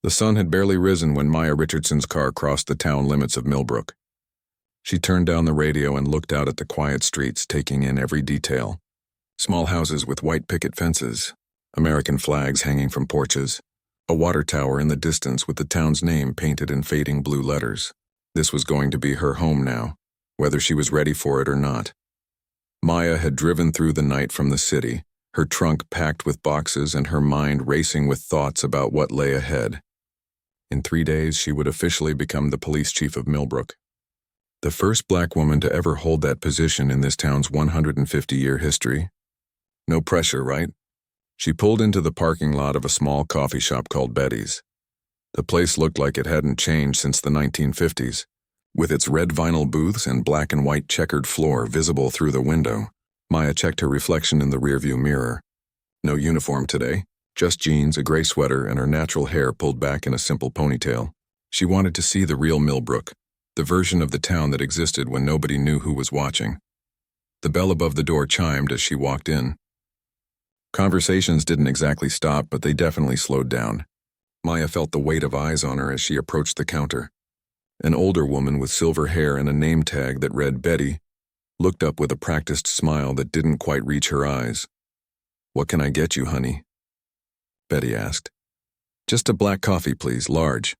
The sun had barely risen when Maya Richardson's car crossed the town limits of Millbrook. She turned down the radio and looked out at the quiet streets, taking in every detail. Small houses with white picket fences, American flags hanging from porches, a water tower in the distance with the town's name painted in fading blue letters. This was going to be her home now, whether she was ready for it or not. Maya had driven through the night from the city, her trunk packed with boxes and her mind racing with thoughts about what lay ahead. In 3 days, she would officially become the police chief of Millbrook. The first black woman to ever hold that position in this town's 150-year history. No pressure, right? She pulled into the parking lot of a small coffee shop called Betty's. The place looked like it hadn't changed since the 1950s, with its red vinyl booths and black and white checkered floor visible through the window. Maya checked her reflection in the rearview mirror. No uniform today, just jeans, a gray sweater, and her natural hair pulled back in a simple ponytail. She wanted to see the real Millbrook, the version of the town that existed when nobody knew who was watching. The bell above the door chimed as she walked in. Conversations didn't exactly stop, but they definitely slowed down. Maya felt the weight of eyes on her as she approached the counter. An older woman with silver hair and a name tag that read Betty looked up with a practiced smile that didn't quite reach her eyes. "What can I get you, honey?" Betty asked. "Just a black coffee, please, large."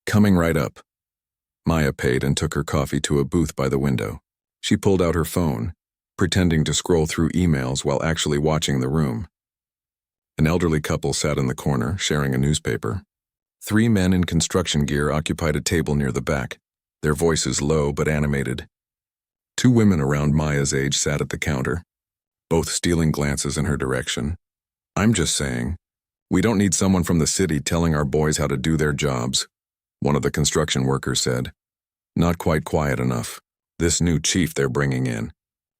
"Coming right up." Maya paid and took her coffee to a booth by the window. She pulled out her phone, pretending to scroll through emails while actually watching the room. An elderly couple sat in the corner, sharing a newspaper. 3 men in construction gear occupied a table near the back, their voices low but animated. 2 women around Maya's age sat at the counter, both stealing glances in her direction. "I'm just saying, we don't need someone from the city telling our boys how to do their jobs," one of the construction workers said. "Not quite quiet enough. This new chief they're bringing in.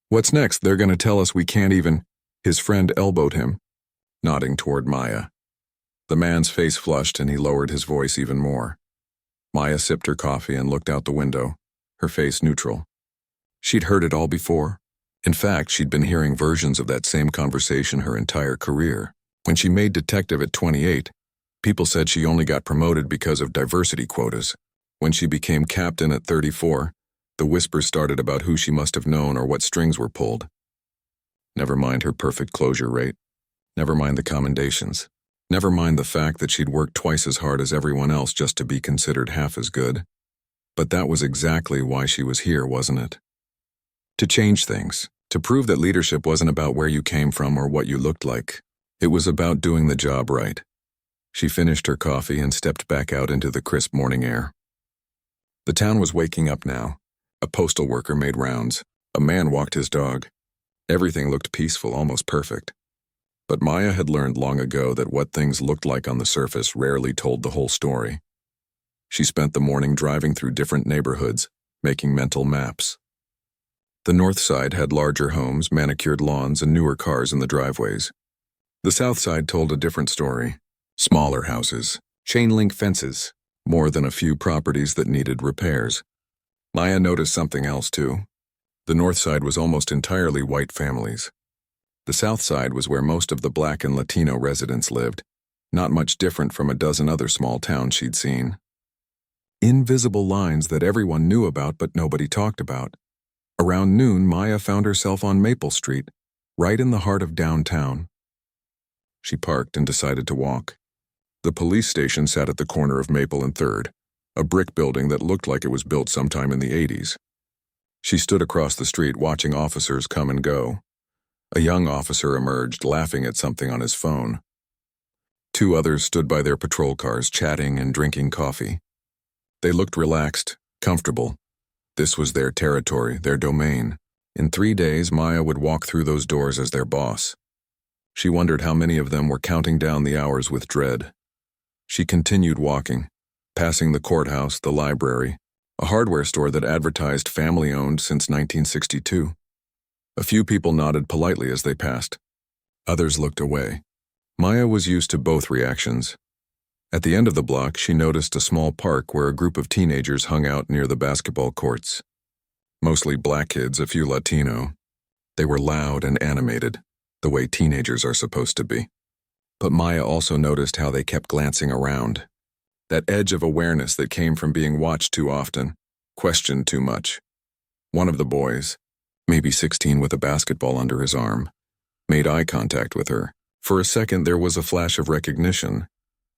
What's next? They're going to tell us we can't even—" His friend elbowed him, nodding toward Maya. The man's face flushed and he lowered his voice even more. Maya sipped her coffee and looked out the window, her face neutral. She'd heard it all before. In fact, she'd been hearing versions of that same conversation her entire career. When she made detective at 28, people said she only got promoted because of diversity quotas. When she became captain at 34, the whispers started about who she must have known or what strings were pulled. Never mind her perfect closure rate. Never mind the commendations. Never mind the fact that she'd worked twice as hard as everyone else just to be considered half as good. But that was exactly why she was here, wasn't it? To change things, to prove that leadership wasn't about where you came from or what you looked like. It was about doing the job right. She finished her coffee and stepped back out into the crisp morning air. The town was waking up now. A postal worker made rounds. A man walked his dog. Everything looked peaceful, almost perfect. But Maya had learned long ago that what things looked like on the surface rarely told the whole story. She spent the morning driving through different neighborhoods, making mental maps. The north side had larger homes, manicured lawns, and newer cars in the driveways. The south side told a different story. Smaller houses, chain-link fences, more than a few properties that needed repairs. Maya noticed something else too. The north side was almost entirely white families. The south side was where most of the black and Latino residents lived, not much different from a dozen other small towns she'd seen. Invisible lines that everyone knew about but nobody talked about. Around noon, Maya found herself on Maple Street, right in the heart of downtown. She parked and decided to walk. The police station sat at the corner of Maple and 3rd, a brick building that looked like it was built sometime in the 80s. She stood across the street watching officers come and go. A young officer emerged, laughing at something on his phone. 2 others stood by their patrol cars, chatting and drinking coffee. They looked relaxed, comfortable. This was their territory, their domain. In 3 days, Maya would walk through those doors as their boss. She wondered how many of them were counting down the hours with dread. She continued walking, passing the courthouse, the library, a hardware store that advertised family-owned since 1962. A few people nodded politely as they passed. Others looked away. Maya was used to both reactions. At the end of the block, she noticed a small park where a group of teenagers hung out near the basketball courts. Mostly black kids, a few Latino. They were loud and animated, the way teenagers are supposed to be. But Maya also noticed how they kept glancing around, That edge of awareness that came from being watched too often, questioned too much. One of the boys, maybe 16 with a basketball under his arm, made eye contact with her. For a second there was a flash of recognition,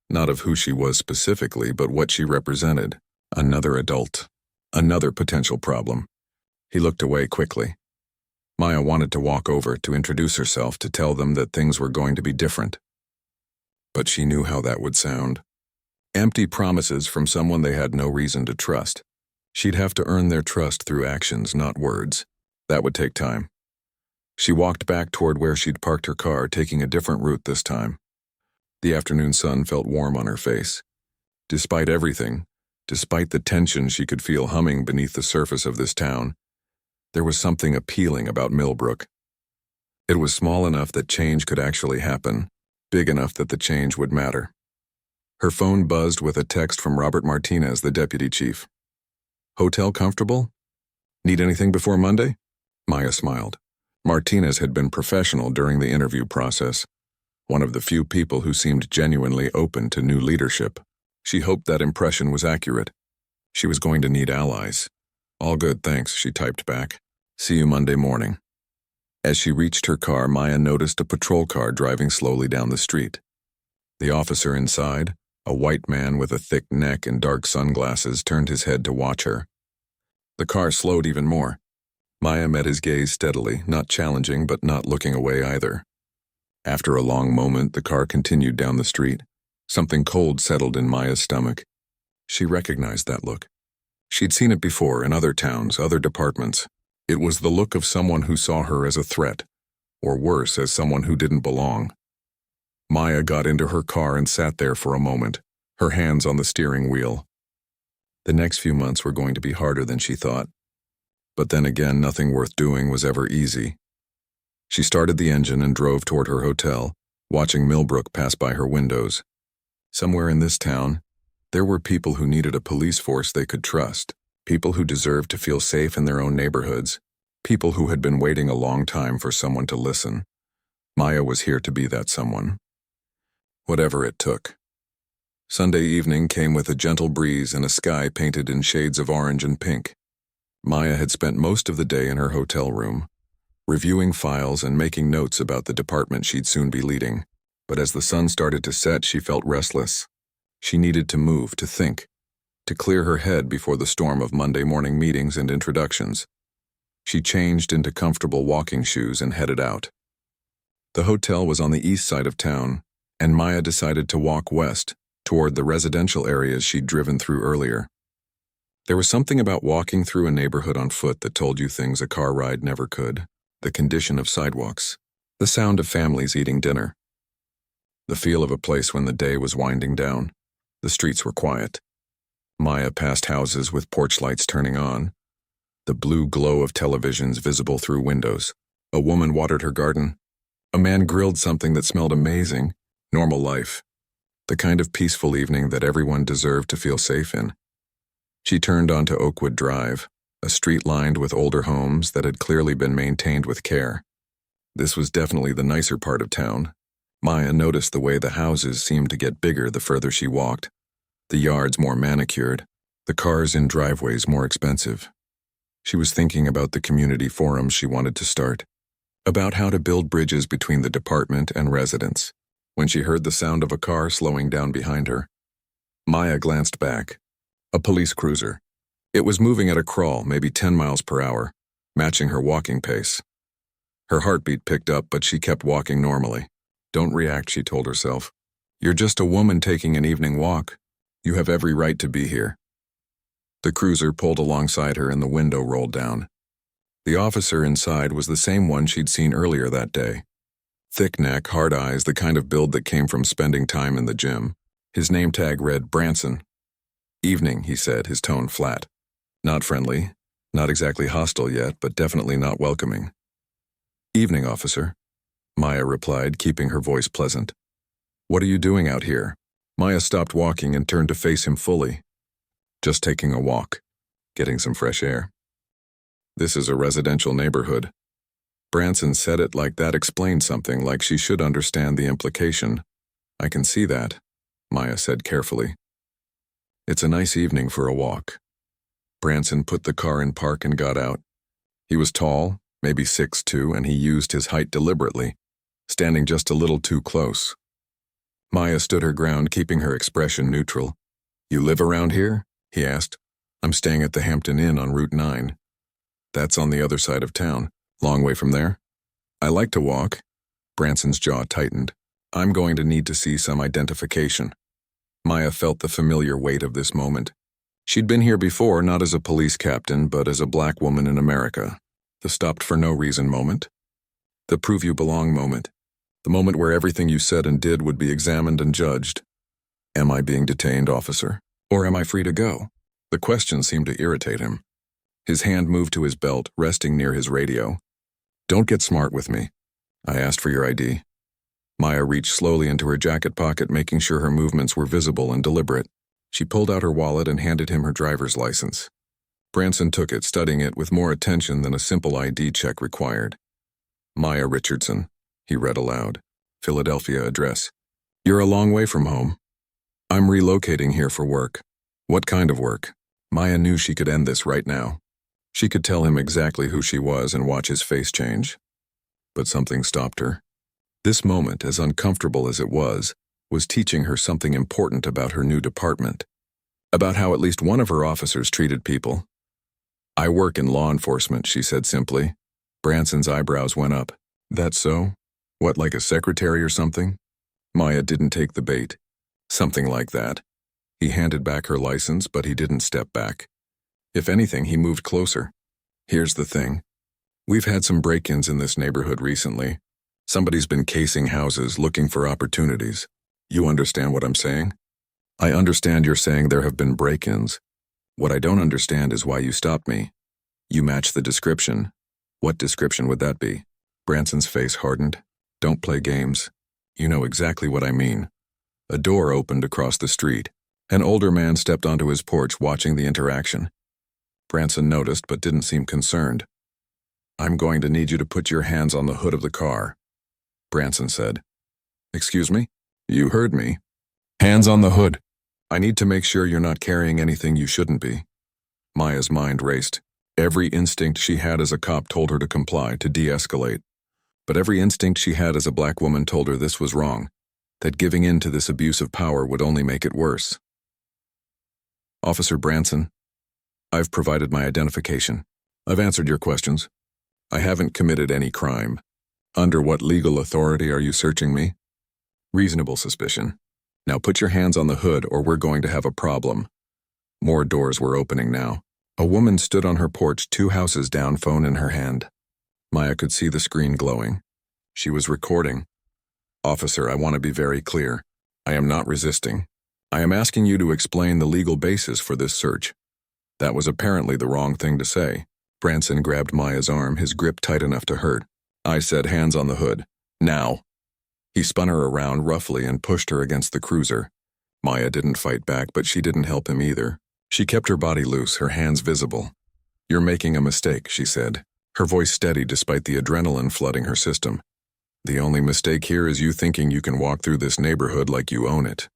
not of who she was specifically, but what she represented. Another adult. Another potential problem. He looked away quickly. Maya wanted to walk over, to introduce herself, to tell them that things were going to be different. But she knew how that would sound. Empty promises from someone they had no reason to trust. She'd have to earn their trust through actions, not words. That would take time. She walked back toward where she'd parked her car, taking a different route this time. The afternoon sun felt warm on her face. Despite everything, despite the tension she could feel humming beneath the surface of this town, there was something appealing about Millbrook. It was small enough that change could actually happen, big enough that the change would matter. Her phone buzzed with a text from Robert Martinez, the deputy chief. "Hotel comfortable? Need anything before Monday?" Maya smiled. Martinez had been professional during the interview process, one of the few people who seemed genuinely open to new leadership. She hoped that impression was accurate. She was going to need allies. "All good, thanks," she typed back. "See you Monday morning." As she reached her car, Maya noticed a patrol car driving slowly down the street. The officer inside, a white man with a thick neck and dark sunglasses, turned his head to watch her. The car slowed even more. Maya met his gaze steadily, not challenging but not looking away either. After a long moment, the car continued down the street. Something cold settled in Maya's stomach. She recognized that look. She'd seen it before in other towns, other departments. It was the look of someone who saw her as a threat, or worse, as someone who didn't belong. Maya got into her car and sat there for a moment, her hands on the steering wheel. The next few months were going to be harder than she thought. But then again, nothing worth doing was ever easy. She started the engine and drove toward her hotel, watching Millbrook pass by her windows. Somewhere in this town, there were people who needed a police force they could trust, people who deserved to feel safe in their own neighborhoods, people who had been waiting a long time for someone to listen. Maya was here to be that someone. Whatever it took. Sunday evening came with a gentle breeze and a sky painted in shades of orange and pink. Maya had spent most of the day in her hotel room, reviewing files and making notes about the department she'd soon be leading. But as the sun started to set, she felt restless. She needed to move, to think, to clear her head before the storm of Monday morning meetings and introductions. She changed into comfortable walking shoes and headed out. The hotel was on the east side of town, and Maya decided to walk west, toward the residential areas she'd driven through earlier. There was something about walking through a neighborhood on foot that told you things a car ride never could. The condition of sidewalks, the sound of families eating dinner, the feel of a place when the day was winding down. The streets were quiet. Maya passed houses with porch lights turning on, the blue glow of televisions visible through windows. A woman watered her garden. A man grilled something that smelled amazing. Normal life. The kind of peaceful evening that everyone deserved to feel safe in. She turned onto Oakwood Drive, a street lined with older homes that had clearly been maintained with care. This was definitely the nicer part of town. Maya noticed the way the houses seemed to get bigger the further she walked, the yards more manicured, the cars in driveways more expensive. She was thinking about the community forums she wanted to start, about how to build bridges between the department and residents, when she heard the sound of a car slowing down behind her. Maya glanced back. A police cruiser. It was moving at a crawl, maybe 10 miles per hour, matching her walking pace. Her heartbeat picked up, but she kept walking normally. Don't react, she told herself. You're just a woman taking an evening walk. You have every right to be here. The cruiser pulled alongside her and the window rolled down. The officer inside was the same one she'd seen earlier that day. Thick neck, hard eyes, the kind of build that came from spending time in the gym. His name tag read Branson. Evening, he said, his tone flat. Not friendly, not exactly hostile yet, but definitely not welcoming. Evening, officer, Maya replied, keeping her voice pleasant. What are you doing out here? Maya stopped walking and turned to face him fully. Just taking a walk, getting some fresh air. This is a residential neighborhood. Branson said it like that explained something, like she should understand the implication. I can see that, Maya said carefully. It's a nice evening for a walk. Branson put the car in park and got out. He was tall, maybe 6'2", and he used his height deliberately, standing just a little too close. Maya stood her ground, keeping her expression neutral. "You live around here?" he asked. "I'm staying at the Hampton Inn on Route 9. That's on the other side of town. Long way from there?" "I like to walk." Branson's jaw tightened. "I'm going to need to see some identification." Maya felt the familiar weight of this moment. She'd been here before, not as a police captain, but as a black woman in America. The stopped-for-no-reason moment. The prove-you-belong moment. The moment where everything you said and did would be examined and judged. "Am I being detained, officer? Or am I free to go?" The question seemed to irritate him. His hand moved to his belt, resting near his radio. "Don't get smart with me. I asked for your ID." Maya reached slowly into her jacket pocket, making sure her movements were visible and deliberate. She pulled out her wallet and handed him her driver's license. Branson took it, studying it with more attention than a simple ID check required. "Maya Richardson," he read aloud. "Philadelphia address. You're a long way from home." "I'm relocating here for work." "What kind of work?" Maya knew she could end this right now. She could tell him exactly who she was and watch his face change. But something stopped her. This moment, as uncomfortable as it was teaching her something important about her new department, about how at least one of her officers treated people. "I work in law enforcement," she said simply. Branson's eyebrows went up. "That's so? What, like a secretary or something?" Maya didn't take the bait. "Something like that." He handed back her license, but he didn't step back. If anything, he moved closer. "Here's the thing. We've had some break-ins in this neighborhood recently. Somebody's been casing houses, looking for opportunities. You understand what I'm saying?" "I understand you're saying there have been break-ins. What I don't understand is why you stopped me. You match the description. What description would that be?" Branson's face hardened. "Don't play games. You know exactly what I mean." A door opened across the street. An older man stepped onto his porch, watching the interaction. Branson noticed but didn't seem concerned. "I'm going to need you to put your hands on the hood of the car," Branson said. "Excuse me?" "You heard me. Hands on the hood. I need to make sure you're not carrying anything you shouldn't be." Maya's mind raced. Every instinct she had as a cop told her to comply, to de-escalate. But every instinct she had as a black woman told her this was wrong, that giving in to this abuse of power would only make it worse. "Officer Branson, I've provided my identification. I've answered your questions. I haven't committed any crime. Under what legal authority are you searching me?" "Reasonable suspicion. Now put your hands on the hood or we're going to have a problem." More doors were opening now. A woman stood on her porch 2 houses down, phone in her hand. Maya could see the screen glowing. She was recording. "Officer, I want to be very clear. I am not resisting. I am asking you to explain the legal basis for this search." That was apparently the wrong thing to say. Branson grabbed Maya's arm, his grip tight enough to hurt. "I said hands on the hood. Now." He spun her around roughly and pushed her against the cruiser. Maya didn't fight back, but she didn't help him either. She kept her body loose, her hands visible. "You're making a mistake," she said, her voice steady despite the adrenaline flooding her system. "The only mistake here is you thinking you can walk through this neighborhood like you own it."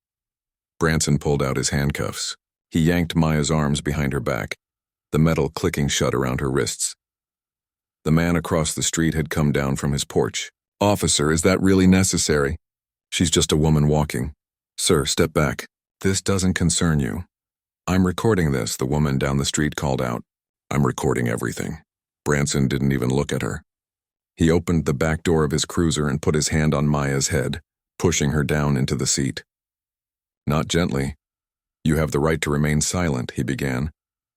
Branson pulled out his handcuffs. He yanked Maya's arms behind her back, the metal clicking shut around her wrists. The man across the street had come down from his porch. "Officer, is that really necessary?" "She's just a woman walking." "Sir, step back. This doesn't concern you." "I'm recording this," the woman down the street called out. "I'm recording everything." Branson didn't even look at her. He opened the back door of his cruiser and put his hand on Maya's head, pushing her down into the seat. "Not gently. You have the right to remain silent," he began,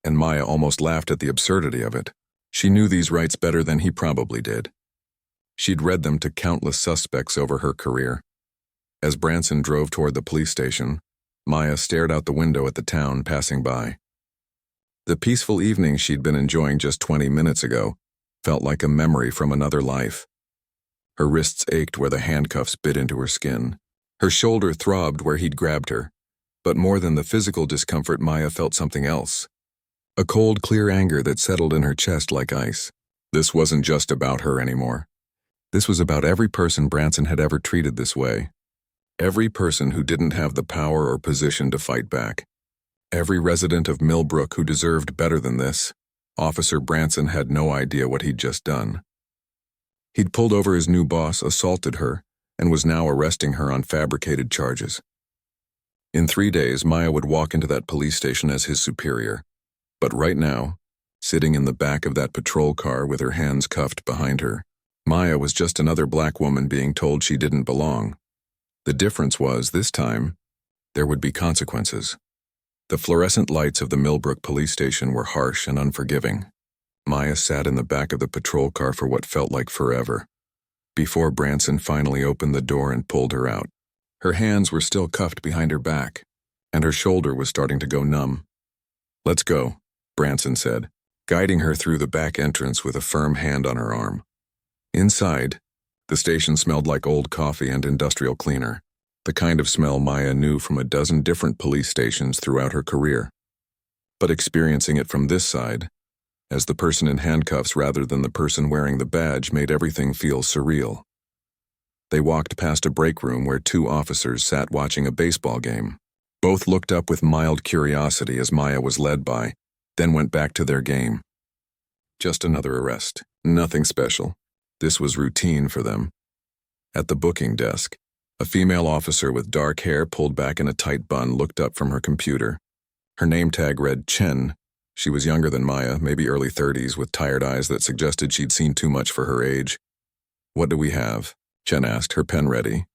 and Maya almost laughed at the absurdity of it. She knew these rights better than he probably did. She'd read them to countless suspects over her career. As Branson drove toward the police station, Maya stared out the window at the town passing by. The peaceful evening she'd been enjoying just 20 minutes ago felt like a memory from another life. Her wrists ached where the handcuffs bit into her skin. Her shoulder throbbed where he'd grabbed her. But more than the physical discomfort, Maya felt something else. A cold, clear anger that settled in her chest like ice. This wasn't just about her anymore. This was about every person Branson had ever treated this way. Every person who didn't have the power or position to fight back. Every resident of Millbrook who deserved better than this. Officer Branson had no idea what he'd just done. He'd pulled over his new boss, assaulted her, and was now arresting her on fabricated charges. In 3 days, Maya would walk into that police station as his superior. But right now, sitting in the back of that patrol car with her hands cuffed behind her, Maya was just another black woman being told she didn't belong. The difference was, this time, there would be consequences. The fluorescent lights of the Millbrook police station were harsh and unforgiving. Maya sat in the back of the patrol car for what felt like forever, before Branson finally opened the door and pulled her out. Her hands were still cuffed behind her back, and her shoulder was starting to go numb. "Let's go," Branson said, guiding her through the back entrance with a firm hand on her arm. Inside, the station smelled like old coffee and industrial cleaner, the kind of smell Maya knew from a dozen different police stations throughout her career. But experiencing it from this side, as the person in handcuffs rather than the person wearing the badge, made everything feel surreal. They walked past a break room where 2 officers sat watching a baseball game. Both looked up with mild curiosity as Maya was led by, then went back to their game. Just another arrest. Nothing special. This was routine for them. At the booking desk, a female officer with dark hair pulled back in a tight bun looked up from her computer. Her name tag read Chen. She was younger than Maya, maybe early 30s, with tired eyes that suggested she'd seen too much for her age. "What do we have?" Chen asked, her pen ready.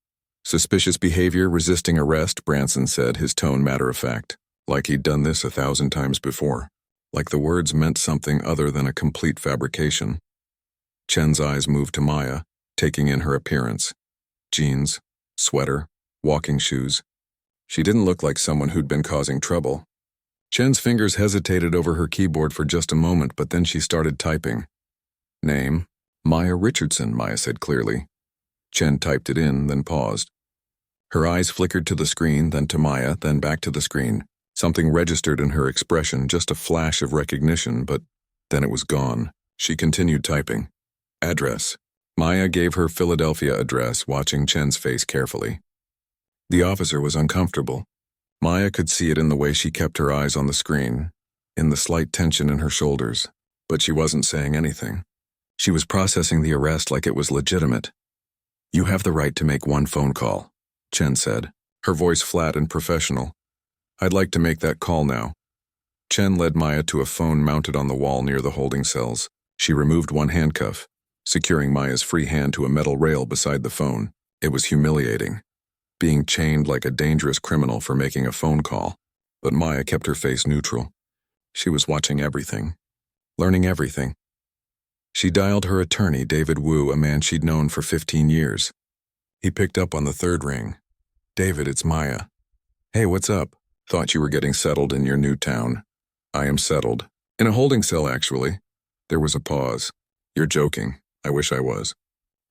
"Suspicious behavior, resisting arrest," Branson said, his tone matter-of-fact, like he'd done this 1,000 times before, like the words meant something other than a complete fabrication. Chen's eyes moved to Maya, taking in her appearance. Jeans, sweater, walking shoes. She didn't look like someone who'd been causing trouble. Chen's fingers hesitated over her keyboard for just a moment, but then she started typing. "Name, Maya Richardson," Maya said clearly. Chen typed it in, then paused. Her eyes flickered to the screen, then to Maya, then back to the screen. Something registered in her expression, just a flash of recognition, but then it was gone. She continued typing. "Address." Maya gave her Philadelphia address, watching Chen's face carefully. The officer was uncomfortable. Maya could see it in the way she kept her eyes on the screen, in the slight tension in her shoulders, but she wasn't saying anything. She was processing the arrest like it was legitimate. "You have the right to make one phone call," Chen said, her voice flat and professional. "I'd like to make that call now." Chen led Maya to a phone mounted on the wall near the holding cells. She removed one handcuff, securing Maya's free hand to a metal rail beside the phone. It was humiliating, being chained like a dangerous criminal for making a phone call, but Maya kept her face neutral. She was watching everything, learning everything. She dialed her attorney, David Wu, a man she'd known for 15 years. He picked up on the 3rd ring. "David, it's Maya." "Hey, what's up? Thought you were getting settled in your new town." "I am settled. In a holding cell, actually." There was a pause. "You're joking. I wish I was."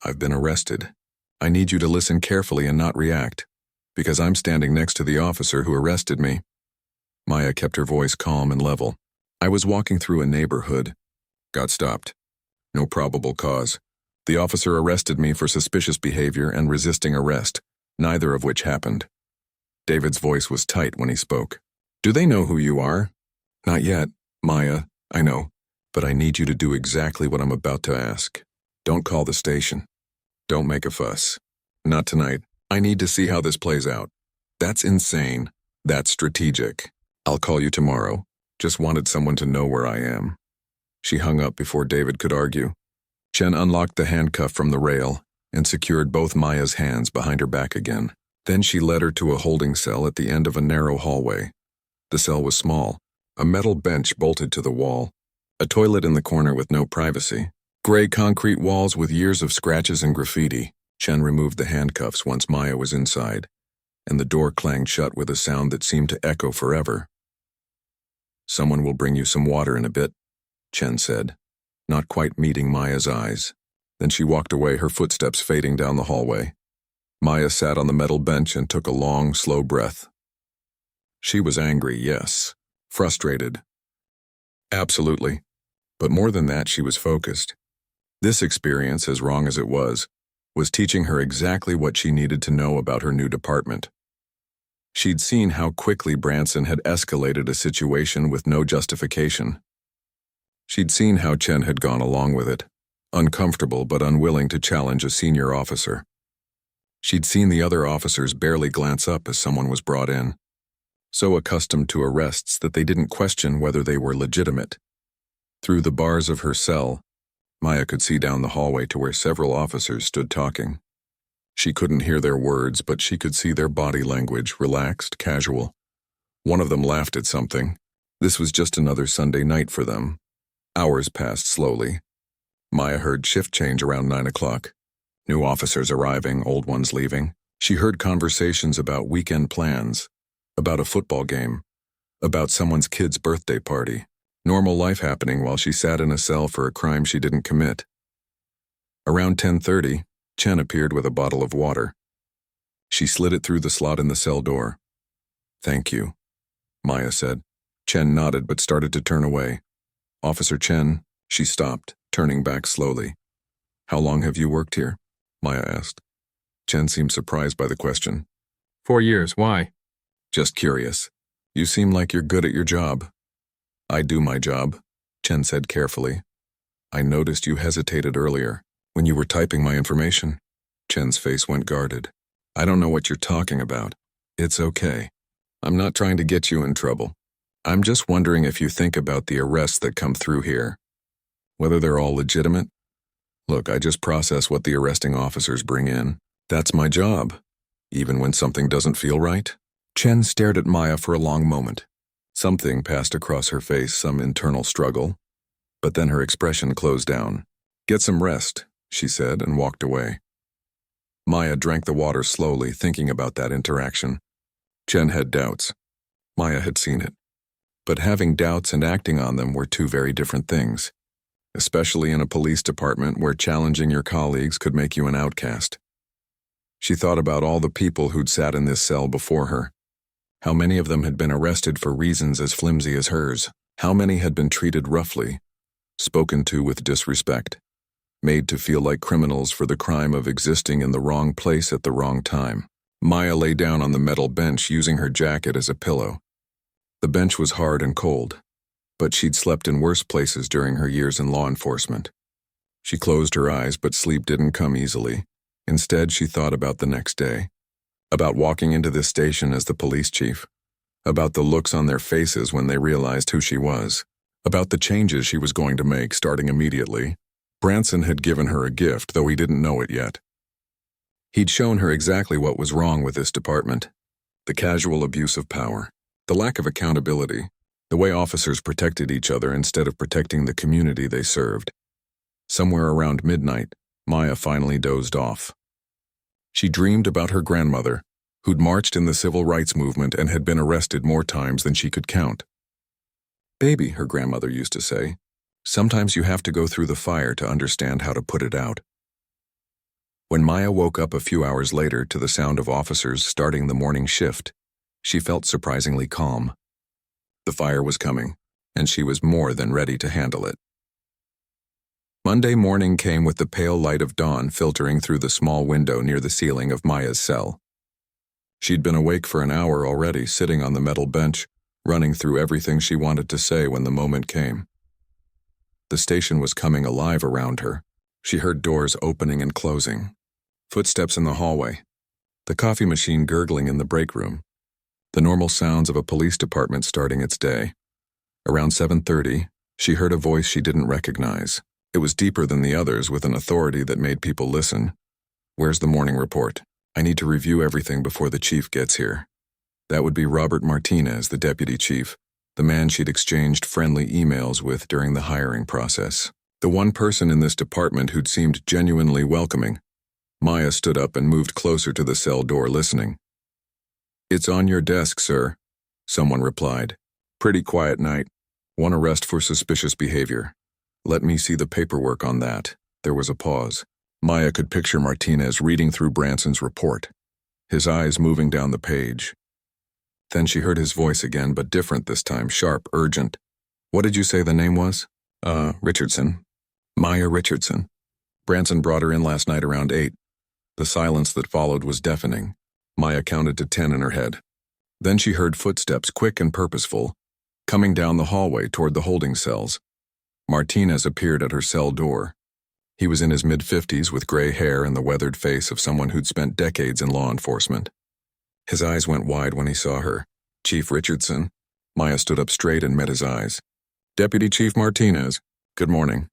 "I've been arrested. I need you to listen carefully and not react, because I'm standing next to the officer who arrested me." Maya kept her voice calm and level. "I was walking through a neighborhood. Got stopped. No probable cause. The officer arrested me for suspicious behavior and resisting arrest, neither of which happened." David's voice was tight when he spoke. "Do they know who you are?" "Not yet, Maya. I know. But I need you to do exactly what I'm about to ask. Don't call the station. Don't make a fuss. Not tonight. I need to see how this plays out. That's insane. That's strategic. I'll call you tomorrow. Just wanted someone to know where I am." She hung up before David could argue. Chen unlocked the handcuff from the rail and secured both Maya's hands behind her back again. Then she led her to a holding cell at the end of a narrow hallway. The cell was small, a metal bench bolted to the wall, a toilet in the corner with no privacy, gray concrete walls with years of scratches and graffiti. Chen removed the handcuffs once Maya was inside, and the door clanged shut with a sound that seemed to echo forever. "Someone will bring you some water in a bit," Chen said, not quite meeting Maya's eyes. Then she walked away, her footsteps fading down the hallway. Maya sat on the metal bench and took a long, slow breath. She was angry, yes. Frustrated. Absolutely. But more than that, she was focused. This experience, as wrong as it was teaching her exactly what she needed to know about her new department. She'd seen how quickly Branson had escalated a situation with no justification. She'd seen how Chen had gone along with it, uncomfortable but unwilling to challenge a senior officer. She'd seen the other officers barely glance up as someone was brought in, so accustomed to arrests that they didn't question whether they were legitimate. Through the bars of her cell, Maya could see down the hallway to where several officers stood talking. She couldn't hear their words, but she could see their body language, relaxed, casual. One of them laughed at something. This was just another Sunday night for them. Hours passed slowly. Maya heard shift change around 9 o'clock. New officers arriving, old ones leaving. She heard conversations about weekend plans, about a football game, about someone's kid's birthday party. Normal life happening while she sat in a cell for a crime she didn't commit. Around 10:30, Chen appeared with a bottle of water. She slid it through the slot in the cell door. "Thank you," Maya said. Chen nodded but started to turn away. "Officer Chen," she stopped, turning back slowly. "How long have you worked here?" Maya asked. Chen seemed surprised by the question. 4 years, why? "Just curious. You seem like you're good at your job." "I do my job," Chen said carefully. "I noticed you hesitated earlier when you were typing my information." Chen's face went guarded. "I don't know what you're talking about. It's okay. I'm not trying to get you in trouble. I'm just wondering if you think about the arrests that come through here, whether they're all legitimate. Look, I just process what the arresting officers bring in. That's my job, even when something doesn't feel right." Chen stared at Maya for a long moment. Something passed across her face, some internal struggle, but then her expression closed down. "Get some rest," she said, and walked away. Maya drank the water slowly, thinking about that interaction. Chen had doubts. Maya had seen it. But having doubts and acting on them were two very different things, especially in a police department where challenging your colleagues could make you an outcast. She thought about all the people who'd sat in this cell before her. How many of them had been arrested for reasons as flimsy as hers? How many had been treated roughly, spoken to with disrespect, made to feel like criminals for the crime of existing in the wrong place at the wrong time? Maya lay down on the metal bench using her jacket as a pillow. The bench was hard and cold, but she'd slept in worse places during her years in law enforcement. She closed her eyes, but sleep didn't come easily. Instead, she thought about the next day, about walking into this station as the police chief, about the looks on their faces when they realized who she was, about the changes she was going to make starting immediately. Branson had given her a gift, though he didn't know it yet. He'd shown her exactly what was wrong with this department: the casual abuse of power, the lack of accountability, the way officers protected each other instead of protecting the community they served. Somewhere around midnight, Maya finally dozed off. She dreamed about her grandmother, who'd marched in the civil rights movement and had been arrested more times than she could count. "Baby," her grandmother used to say, "sometimes you have to go through the fire to understand how to put it out." When Maya woke up a few hours later to the sound of officers starting the morning shift, she felt surprisingly calm. The fire was coming, and she was more than ready to handle it. Monday morning came with the pale light of dawn filtering through the small window near the ceiling of Maya's cell. She'd been awake for an hour already, sitting on the metal bench, running through everything she wanted to say when the moment came. The station was coming alive around her. She heard doors opening and closing, footsteps in the hallway, the coffee machine gurgling in the break room, the normal sounds of a police department starting its day. Around 7:30, she heard a voice she didn't recognize. It was deeper than the others, with an authority that made people listen. "Where's the morning report? I need to review everything before the chief gets here." That would be Robert Martinez, the deputy chief, the man she'd exchanged friendly emails with during the hiring process. The one person in this department who'd seemed genuinely welcoming. Maya stood up and moved closer to the cell door, listening. "It's on your desk, sir," someone replied. "Pretty quiet night. One arrest for suspicious behavior. Let me see the paperwork on that." There was a pause. Maya could picture Martinez reading through Branson's report, his eyes moving down the page. Then she heard his voice again, but different this time, sharp, urgent. "What did you say the name was?" Richardson. Maya Richardson. Branson brought her in last night around 8. The silence that followed was deafening. Maya counted to 10 in her head. Then she heard footsteps, quick and purposeful, coming down the hallway toward the holding cells. Martinez appeared at her cell door. He was in his mid-50s with gray hair and the weathered face of someone who'd spent decades in law enforcement. His eyes went wide when he saw her. "Chief Richardson." Maya stood up straight and met his eyes. "Deputy Chief Martinez, good morning."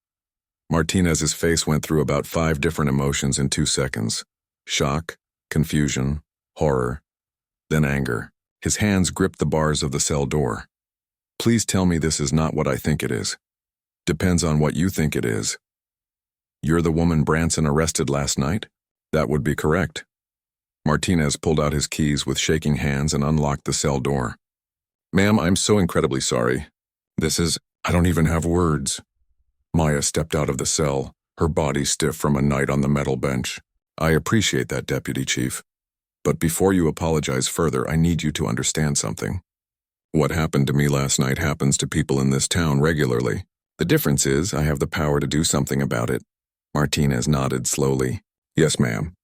Martinez's face went through about 5 different emotions in 2 seconds. Shock, confusion, horror, then anger. His hands gripped the bars of the cell door. "Please tell me this is not what I think it is." "Depends on what you think it is." "You're the woman Branson arrested last night?" "That would be correct." Martinez pulled out his keys with shaking hands and unlocked the cell door. "Ma'am, I'm so incredibly sorry. I don't even have words." Maya stepped out of the cell, her body stiff from a night on the metal bench. "I appreciate that, Deputy Chief. But before you apologize further, I need you to understand something. What happened to me last night happens to people in this town regularly. The difference is I have the power to do something about it." Martinez nodded slowly. "Yes, ma'am.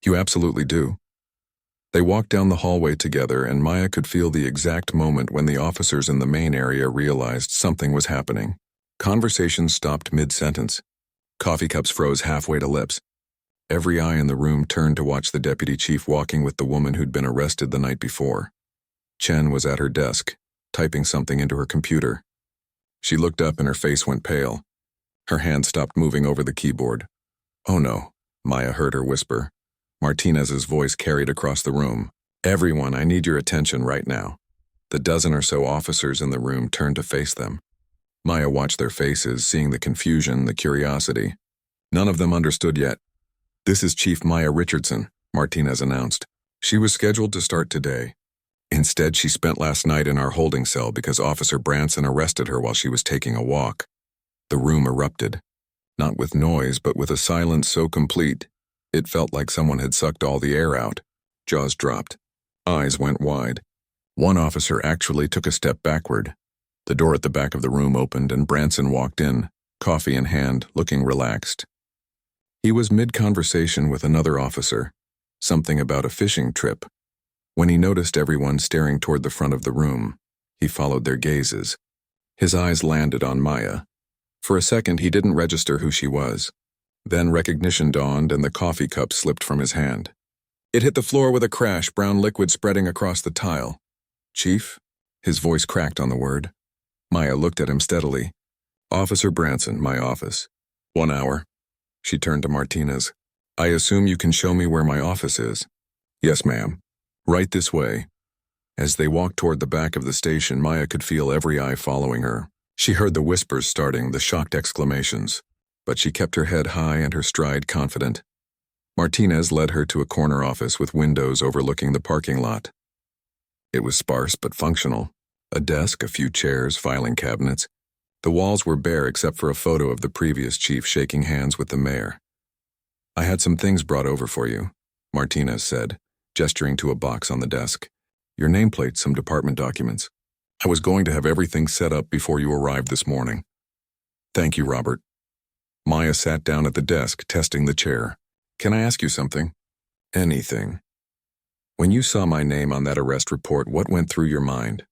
You absolutely do." They walked down the hallway together, and Maya could feel the exact moment when the officers in the main area realized something was happening. Conversation stopped mid-sentence. Coffee cups froze halfway to lips. Every eye in the room turned to watch the deputy chief walking with the woman who'd been arrested the night before. Chen was at her desk, typing something into her computer. She looked up and her face went pale. Her hand stopped moving over the keyboard. "Oh no," Maya heard her whisper. Martinez's voice carried across the room. "Everyone, I need your attention right now." The dozen or so officers in the room turned to face them. Maya watched their faces, seeing the confusion, the curiosity. None of them understood yet. "This is Chief Maya Richardson," Martinez announced. "She was scheduled to start today. Instead, she spent last night in our holding cell because Officer Branson arrested her while she was taking a walk." The room erupted. Not with noise, but with a silence so complete, it felt like someone had sucked all the air out. Jaws dropped. Eyes went wide. One officer actually took a step backward. The door at the back of the room opened and Branson walked in, coffee in hand, looking relaxed. He was mid-conversation with another officer, something about a fishing trip. When he noticed everyone staring toward the front of the room, he followed their gazes. His eyes landed on Maya. For a second, he didn't register who she was. Then recognition dawned and the coffee cup slipped from his hand. It hit the floor with a crash, brown liquid spreading across the tile. "Chief?" His voice cracked on the word. Maya looked at him steadily. "Officer Branson, my office. 1 hour." She turned to Martinez. "I assume you can show me where my office is." "Yes, ma'am. Right this way." As they walked toward the back of the station, Maya could feel every eye following her. She heard the whispers starting, the shocked exclamations. But she kept her head high and her stride confident. Martinez led her to a corner office with windows overlooking the parking lot. It was sparse but functional. A desk, a few chairs, filing cabinets. The walls were bare except for a photo of the previous chief shaking hands with the mayor. "I had some things brought over for you," Martinez said, gesturing to a box on the desk. "Your nameplate, some department documents. I was going to have everything set up before you arrived this morning." "Thank you, Robert." Maya sat down at the desk, testing the chair. "Can I ask you something?" "Anything." "When you saw my name on that arrest report, what went through your mind?"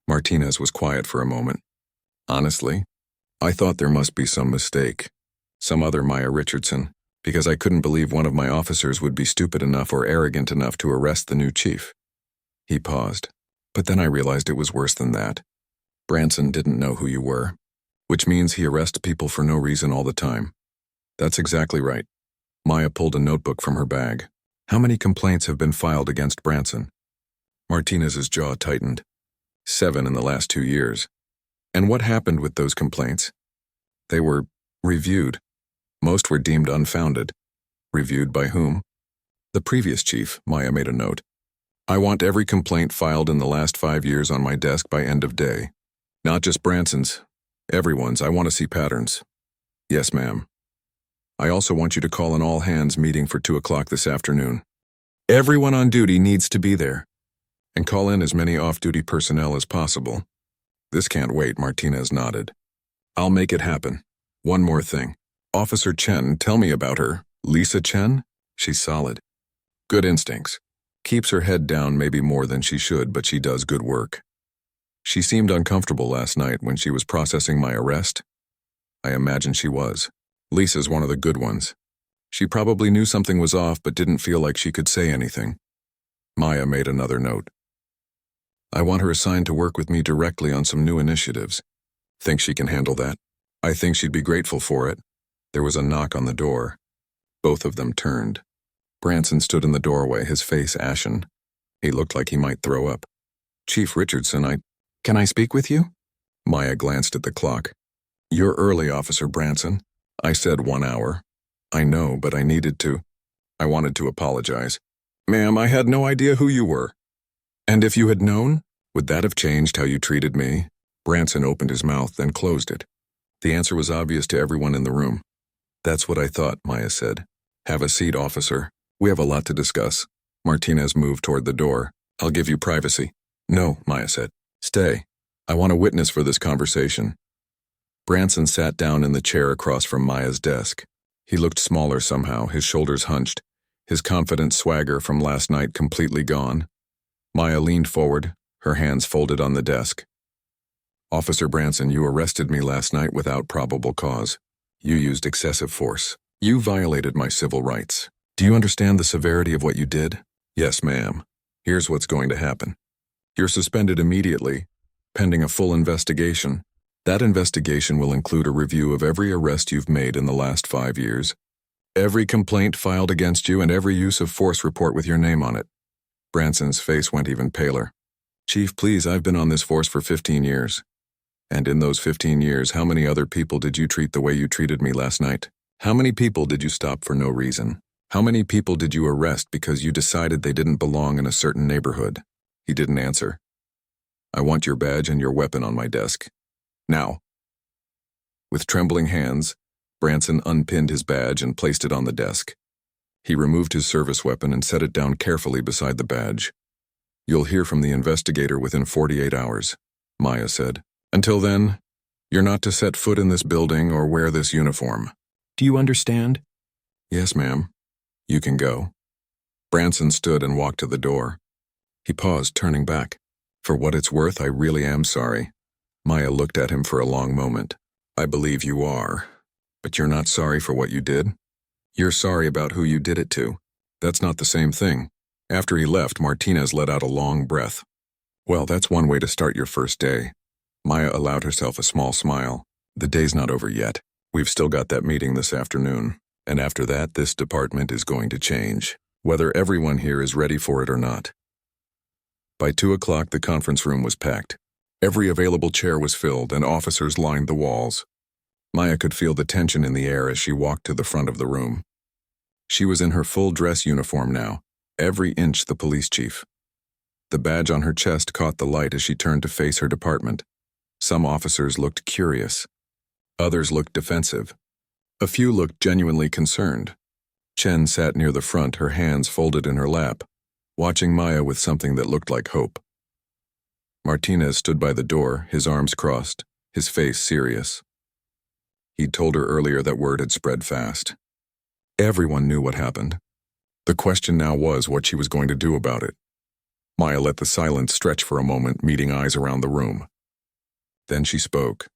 Martinez was quiet for a moment. "Honestly, I thought there must be some mistake. Some other Maya Richardson, because I couldn't believe one of my officers would be stupid enough or arrogant enough to arrest the new chief." He paused. "But then I realized it was worse than that. Branson didn't know who you were, which means he arrests people for no reason all the time." "That's exactly right." Maya pulled a notebook from her bag. "How many complaints have been filed against Branson?" Martinez's jaw tightened. 7 in the last 2 years. "And what happened with those complaints?" "They were reviewed. Most were deemed unfounded." "Reviewed by whom?" "The previous chief," Maya made a note. "I want every complaint filed in the last 5 years on my desk by end of day. Not just Branson's. Everyone's. I want to see patterns." "Yes, ma'am." "I also want you to call an all-hands meeting for 2 o'clock this afternoon. Everyone on duty needs to be there. And call in as many off-duty personnel as possible." "This can't wait," Martinez nodded. "I'll make it happen. One more thing. Officer Chen, tell me about her." "Lisa Chen?" "She's solid. Good instincts. Keeps her head down maybe more than she should, but she does good work. She seemed uncomfortable last night when she was processing my arrest. I imagine she was. Lisa's one of the good ones. She probably knew something was off but didn't feel like she could say anything. Maya made another note. I want her assigned to work with me directly on some new initiatives. Think she can handle that? I think she'd be grateful for it. There was a knock on the door. Both of them turned. Branson stood in the doorway, his face ashen. He looked like he might throw up. Chief Richardson, Can I speak with you? Maya glanced at the clock. You're early, Officer Branson. I said 1 hour. I know, but I needed to. I wanted to apologize. Ma'am, I had no idea who you were. And if you had known, would that have changed how you treated me? Branson opened his mouth, then closed it. The answer was obvious to everyone in the room. That's what I thought, Maya said. Have a seat, officer. We have a lot to discuss. Martinez moved toward the door. I'll give you privacy. No, Maya said. Stay. I want a witness for this conversation. Branson sat down in the chair across from Maya's desk. He looked smaller somehow, his shoulders hunched, his confident swagger from last night completely gone. Maya leaned forward, her hands folded on the desk. Officer Branson, you arrested me last night without probable cause. You used excessive force. You violated my civil rights. Do you understand the severity of what you did? Yes, ma'am. Here's what's going to happen. You're suspended immediately, pending a full investigation. That investigation will include a review of every arrest you've made in the last 5 years, every complaint filed against you, and every use of force report with your name on it. Branson's face went even paler. Chief, please, I've been on this force for 15 years. And in those 15 years, how many other people did you treat the way you treated me last night? How many people did you stop for no reason? How many people did you arrest because you decided they didn't belong in a certain neighborhood? He didn't answer. I want your badge and your weapon on my desk. Now. With trembling hands, Branson unpinned his badge and placed it on the desk. He removed his service weapon and set it down carefully beside the badge. You'll hear from the investigator within 48 hours, Maya said. Until then, you're not to set foot in this building or wear this uniform. Do you understand? Yes, ma'am. You can go. Branson stood and walked to the door. He paused, turning back. For what it's worth, I really am sorry. Maya looked at him for a long moment. I believe you are. But you're not sorry for what you did? You're sorry about who you did it to. That's not the same thing. After he left, Martinez let out a long breath. Well, that's one way to start your first day. Maya allowed herself a small smile. The day's not over yet. We've still got that meeting this afternoon. And after that, this department is going to change, whether everyone here is ready for it or not. By 2 o'clock, the conference room was packed. Every available chair was filled, and officers lined the walls. Maya could feel the tension in the air as she walked to the front of the room. She was in her full dress uniform now, every inch the police chief. The badge on her chest caught the light as she turned to face her department. Some officers looked curious. Others looked defensive. A few looked genuinely concerned. Chen sat near the front, her hands folded in her lap, watching Maya with something that looked like hope. Martinez stood by the door, his arms crossed, his face serious. He'd told her earlier that word had spread fast. Everyone knew what happened. The question now was what she was going to do about it. Maya let the silence stretch for a moment, meeting eyes around the room. Then she spoke.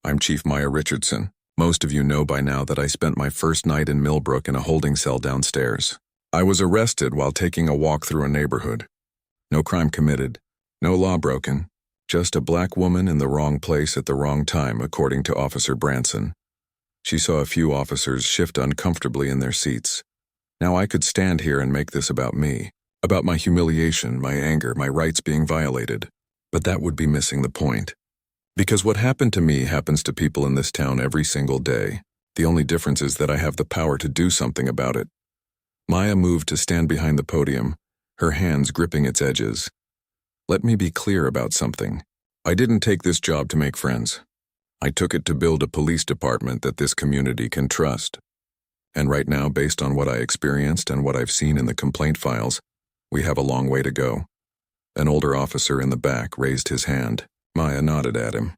I'm Chief Maya Richardson. Most of you know by now that I spent my first night in Millbrook in a holding cell downstairs. I was arrested while taking a walk through a neighborhood. No crime committed, no law broken, just a black woman in the wrong place at the wrong time, according to Officer Branson. She saw a few officers shift uncomfortably in their seats. Now I could stand here and make this about me, about my humiliation, my anger, my rights being violated. But that would be missing the point. Because what happened to me happens to people in this town every single day. The only difference is that I have the power to do something about it. Maya moved to stand behind the podium, her hands gripping its edges. Let me be clear about something. I didn't take this job to make friends. I took it to build a police department that this community can trust. And right now, based on what I experienced and what I've seen in the complaint files, we have a long way to go. An older officer in the back raised his hand. Maya nodded at him.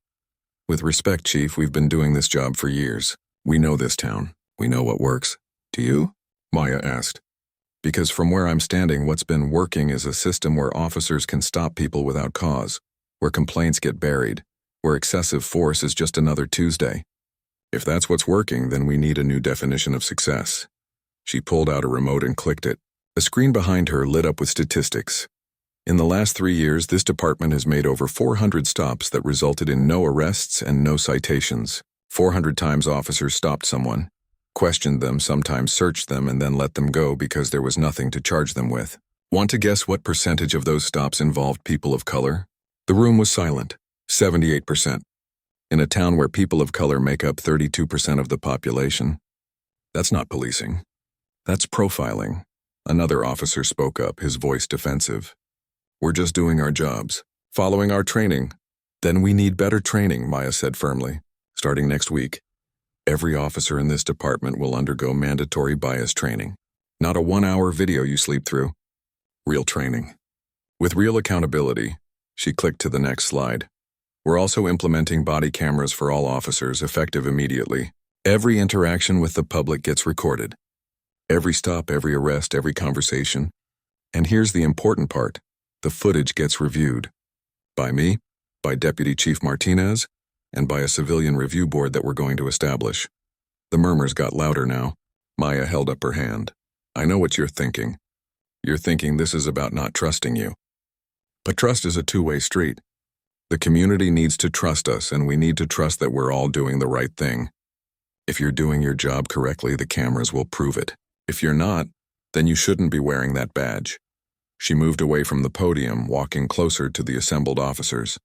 With respect, Chief, we've been doing this job for years. We know this town. We know what works. Do you? Maya asked. Because from where I'm standing, what's been working is a system where officers can stop people without cause, where complaints get buried, where excessive force is just another Tuesday. If that's what's working, then we need a new definition of success. She pulled out a remote and clicked it. The screen behind her lit up with statistics. In the last 3 years, this department has made over 400 stops that resulted in no arrests and no citations. 400 times officers stopped someone, questioned them, sometimes searched them, and then let them go because there was nothing to charge them with. Want to guess what percentage of those stops involved people of color? The room was silent. 78%. In a town where people of color make up 32% of the population. That's not policing. That's profiling. Another officer spoke up, his voice defensive. We're just doing our jobs, following our training. Then we need better training, Maya said firmly. Starting next week, every officer in this department will undergo mandatory bias training. Not a 1-hour video you sleep through. Real training. With real accountability, she clicked to the next slide. We're also implementing body cameras for all officers, effective immediately. Every interaction with the public gets recorded. Every stop, every arrest, every conversation. And here's the important part. The footage gets reviewed. By me, by Deputy Chief Martinez, and by a civilian review board that we're going to establish. The murmurs got louder now. Maya held up her hand. I know what you're thinking. You're thinking this is about not trusting you. But trust is a two-way street. The community needs to trust us, and we need to trust that we're all doing the right thing. If you're doing your job correctly, the cameras will prove it. If you're not, then you shouldn't be wearing that badge. She moved away from the podium, walking closer to the assembled officers.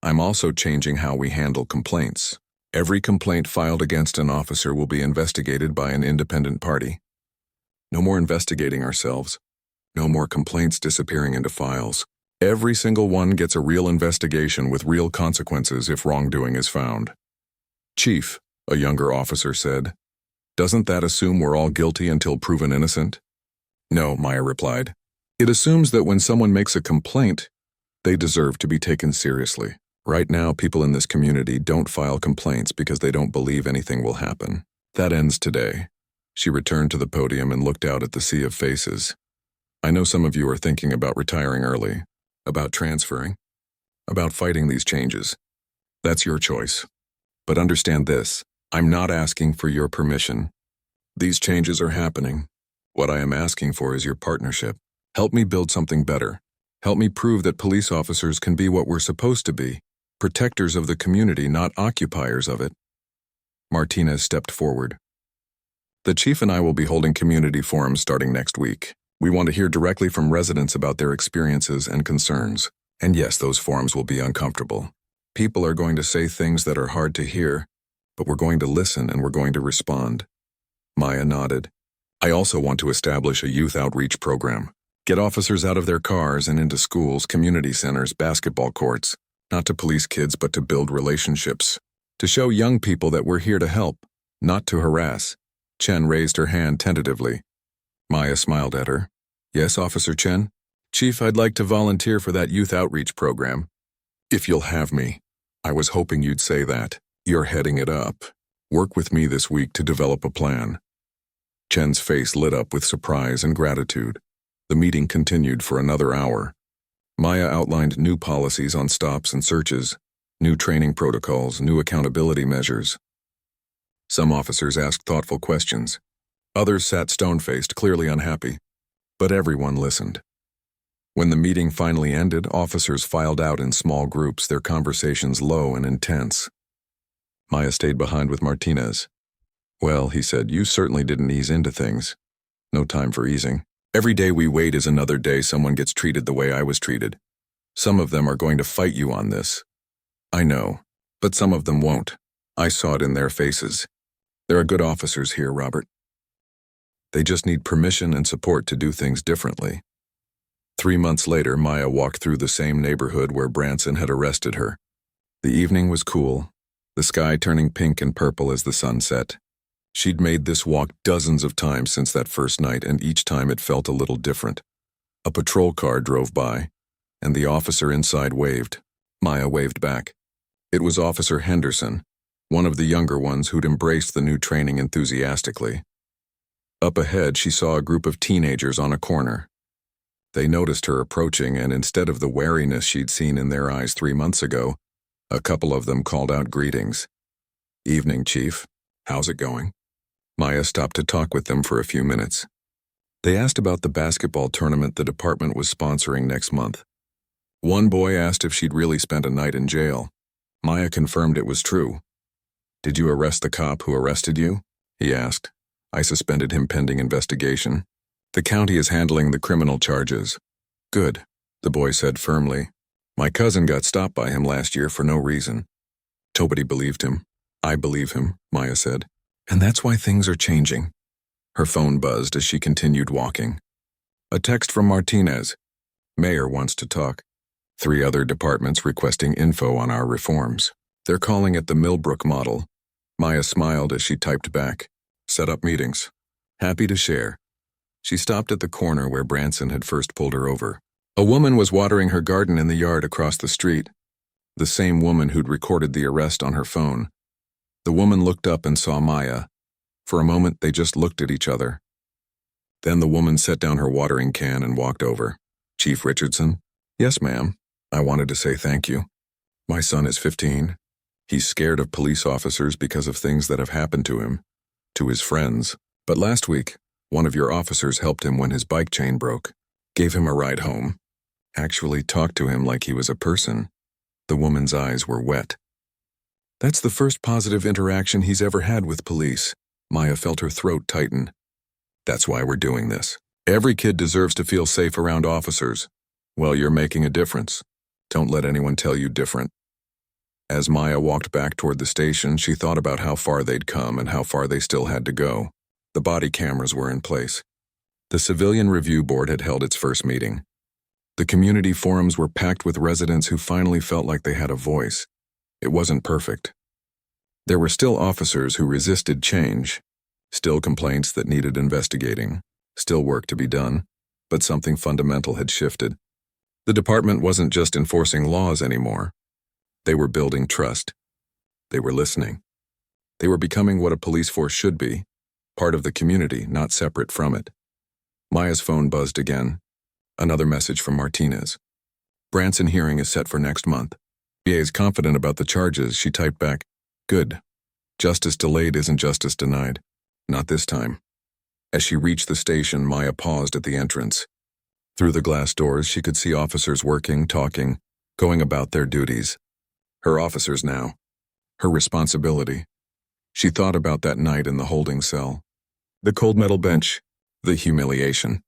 I'm also changing how we handle complaints. Every complaint filed against an officer will be investigated by an independent party. No more investigating ourselves. No more complaints disappearing into files. Every single one gets a real investigation with real consequences if wrongdoing is found. Chief, a younger officer said, doesn't that assume we're all guilty until proven innocent? No, Maya replied. It assumes that when someone makes a complaint, they deserve to be taken seriously. Right now, people in this community don't file complaints because they don't believe anything will happen. That ends today. She returned to the podium and looked out at the sea of faces. I know some of you are thinking about retiring early, about transferring, about fighting these changes. That's your choice. But understand this, I'm not asking for your permission. These changes are happening. What I am asking for is your partnership. Help me build something better. Help me prove that police officers can be what we're supposed to be, protectors of the community, not occupiers of it. Martinez stepped forward. The chief and I will be holding community forums starting next week. We want to hear directly from residents about their experiences and concerns. And yes, those forums will be uncomfortable. People are going to say things that are hard to hear, but we're going to listen and we're going to respond. Maya nodded. I also want to establish a youth outreach program. Get officers out of their cars and into schools, community centers, basketball courts, not to police kids, but to build relationships. To show young people that we're here to help, not to harass. Chen raised her hand tentatively. Maya smiled at her. Yes, Officer Chen? Chief, I'd like to volunteer for that youth outreach program. If you'll have me. I was hoping you'd say that. You're heading it up. Work with me this week to develop a plan. Chen's face lit up with surprise and gratitude. The meeting continued for another hour. Maya outlined new policies on stops and searches, new training protocols, new accountability measures. Some officers asked thoughtful questions. Others sat stone-faced, clearly unhappy. But everyone listened. When the meeting finally ended, officers filed out in small groups, their conversations low and intense. Maya stayed behind with Martinez. Well, he said, you certainly didn't ease into things. No time for easing. Every day we wait is another day someone gets treated the way I was treated. Some of them are going to fight you on this. I know, but some of them won't. I saw it in their faces. There are good officers here, Robert. They just need permission and support to do things differently. 3 months later, Maya walked through the same neighborhood where Branson had arrested her. The evening was cool, the sky turning pink and purple as the sun set. She'd made this walk dozens of times since that first night, and each time it felt a little different. A patrol car drove by, and the officer inside waved. Maya waved back. It was Officer Henderson, one of the younger ones who'd embraced the new training enthusiastically. Up ahead, she saw a group of teenagers on a corner. They noticed her approaching, and instead of the wariness she'd seen in their eyes 3 months ago, a couple of them called out greetings. "Evening, Chief. How's it going?" Maya stopped to talk with them for a few minutes. They asked about the basketball tournament the department was sponsoring next month. One boy asked if she'd really spent a night in jail. Maya confirmed it was true. "Did you arrest the cop who arrested you?" he asked. "I suspended him pending investigation. The county is handling the criminal charges." "Good," the boy said firmly. "My cousin got stopped by him last year for no reason." Nobody believed him. "I believe him," Maya said. "And that's why things are changing." Her phone buzzed as she continued walking. A text from Martinez. "Mayor wants to talk. 3 other departments requesting info on our reforms. They're calling it the Millbrook model." Maya smiled as she typed back. "Set up meetings. Happy to share." She stopped at the corner where Branson had first pulled her over. A woman was watering her garden in the yard across the street. The same woman who'd recorded the arrest on her phone. The woman looked up and saw Maya. For a moment, they just looked at each other. Then the woman set down her watering can and walked over. "Chief Richardson?" "Yes, ma'am. I wanted to say thank you. My son is 15. He's scared of police officers because of things that have happened to him, to his friends. But last week, one of your officers helped him when his bike chain broke, gave him a ride home, actually talked to him like he was a person." The woman's eyes were wet. "That's the first positive interaction he's ever had with police." Maya felt her throat tighten. "That's why we're doing this. Every kid deserves to feel safe around officers. Well, you're making a difference. Don't let anyone tell you different." As Maya walked back toward the station, she thought about how far they'd come and how far they still had to go. The body cameras were in place. The Civilian Review Board had held its first meeting. The community forums were packed with residents who finally felt like they had a voice. It wasn't perfect. There were still officers who resisted change, still complaints that needed investigating, still work to be done, but something fundamental had shifted. The department wasn't just enforcing laws anymore. They were building trust. They were listening. They were becoming what a police force should be, part of the community, not separate from it. Maya's phone buzzed again. Another message from Martinez. "Branson hearing is set for next month. PA is confident about the charges," she typed back. "Good. Justice delayed isn't justice denied. Not this time." As she reached the station, Maya paused at the entrance. Through the glass doors, she could see officers working, talking, going about their duties. Her officers now. Her responsibility. She thought about that night in the holding cell. The cold metal bench. The humiliation.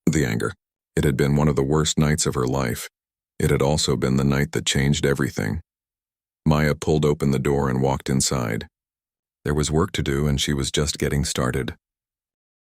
The anger. It had been one of the worst nights of her life. It had also been the night that changed everything. Maya pulled open the door and walked inside. There was work to do, and she was just getting started.